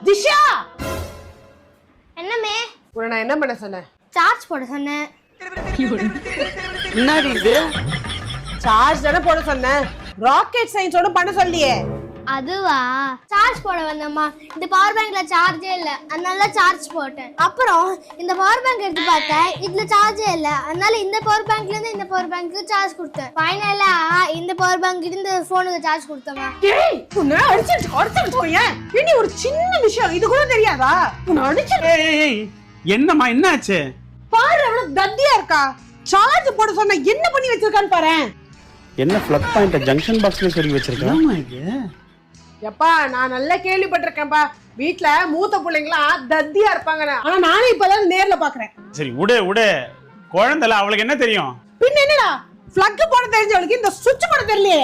திஷா, என்னமே? உன்னை நான் என்ன பண்ண சொன்னேன்? சார்ஜ் போட சொன்னேன். என்னடி இது? சார்ஜ் தானே போட சொன்னேன். ராக்கெட் சயின்ஸோட பண்ண சொல்லியே. அதுவா? சார்ஜ் போட வந்தம்மா. இந்த பவர் பேங்க்ல சார்ஜே இல்ல, அதனால சார்ஜ் போட்டேன். அப்புறம் இந்த பவர் பேங்க் எடுத்து பார்த்தேன், இதுல சார்ஜே இல்ல, அதனால இந்த பவர் பேங்க்ல இருந்து இந்த பவர் பேங்க்கு சார்ஜ் கொடுத்தேன். ஃபைனலா இந்த பவர் பேங்க் இந்த போனுக்கு சார்ஜ் கொடுத்தேன். ஏய், உன்னை அடிச்சு போயேன். இனி ஒரு சின்ன விஷயம் இது கூட தெரியாதா? உன்னை அடிச்சு. ஏய் என்னம்மா என்னாச்சு? பாரு எவ்வளவு தத்தியா இருக்கா. சார்ஜ் போட சொன்ன என்ன பண்ணி வச்சிருக்கான்னு பாரு. என்ன பிளக் பாயிண்ட் ஜங்ஷன் பாக்ஸ்ல சொல்லி வச்சிருக்கேன். எப்பா நான் நல்லா கேள்விப்பட்டிருக்கேன்ப்பா. வீட்ல மூத்த பிள்ளைங்களாம் தத்தியா இருப்பாங்க. ஆனா நானே இப்பதான் நேர்ல பாக்குறேன். சரி விடு குழந்தைல அவளுக்கு என்ன தெரியும்? பின்ன என்னடா பிளக் போட தெரிஞ்சவளுக்கு இந்த சுவிட்ச் போட தெரியலையே.